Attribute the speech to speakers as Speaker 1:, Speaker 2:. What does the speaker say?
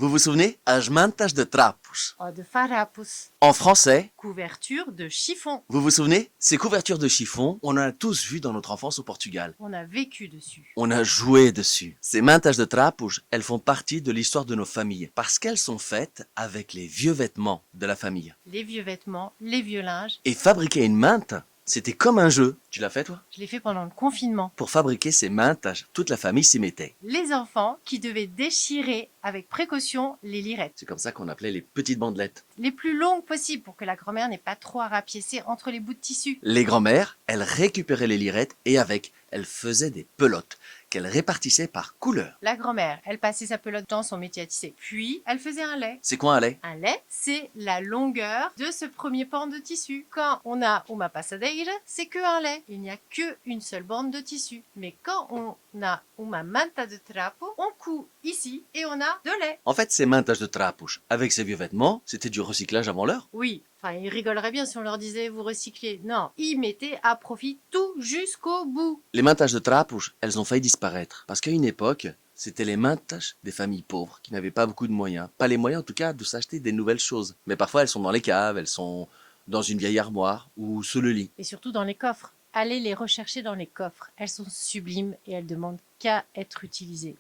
Speaker 1: Vous vous souvenez? As mantas de trapos.
Speaker 2: Oh, de farapos.
Speaker 1: En français,
Speaker 2: Couverture de chiffon.
Speaker 1: vous vous souvenez? Ces couvertures de chiffon, on en a tous vu dans notre enfance au Portugal.
Speaker 2: On a vécu dessus.
Speaker 1: On a joué dessus. Ces mantas de trapos, elles font partie de l'histoire de nos familles parce qu'elles sont faites avec les vieux vêtements de la famille.
Speaker 2: Les vieux vêtements, les vieux linges.
Speaker 1: Et fabriquer une manta, c'était comme un jeu. Tu l'as fait toi?
Speaker 2: Je l'ai fait pendant le confinement.
Speaker 1: Pour fabriquer ces mantas, toute la famille s'y mettait.
Speaker 2: Les enfants qui devaient déchirer avec précaution les lirettes.
Speaker 1: C'est comme ça qu'on appelait les petites bandelettes.
Speaker 2: Les plus longues possibles pour que la grand-mère n'ait pas trop à rapiécer entre les bouts de tissu.
Speaker 1: Les grands-mères, elles récupéraient les lirettes et avec, elles faisaient des pelotes qu'elles répartissaient par couleur.
Speaker 2: La grand-mère, elle passait sa pelote dans son métier à tisser. Puis, elle faisait un lait.
Speaker 1: C'est quoi un lait?
Speaker 2: Un lait, c'est la longueur de ce premier pan de tissu. Quand on a uma passadeira, c'est que un lait. Il n'y a que une seule bande de tissu. Mais quand on a uma manta de trapo, on coud ici et on a de lait.
Speaker 1: En fait, ces mantas de trapos, avec ces vieux vêtements, c'était du recyclage avant l'heure.
Speaker 2: Oui, enfin, ils rigoleraient bien si on leur disait vous recyclez. Non, ils mettaient à profit tout jusqu'au bout.
Speaker 1: Les mantas de trapos, elles ont failli disparaître parce qu'à une époque, c'était les mantas des familles pauvres qui n'avaient pas beaucoup de moyens. Pas les moyens en tout cas de s'acheter des nouvelles choses. Mais parfois elles sont dans les caves, elles sont dans une vieille armoire ou sous le lit.
Speaker 2: Et surtout dans les coffres. Allez les rechercher dans les coffres. Elles sont sublimes et elles demandent qu'à être utilisées.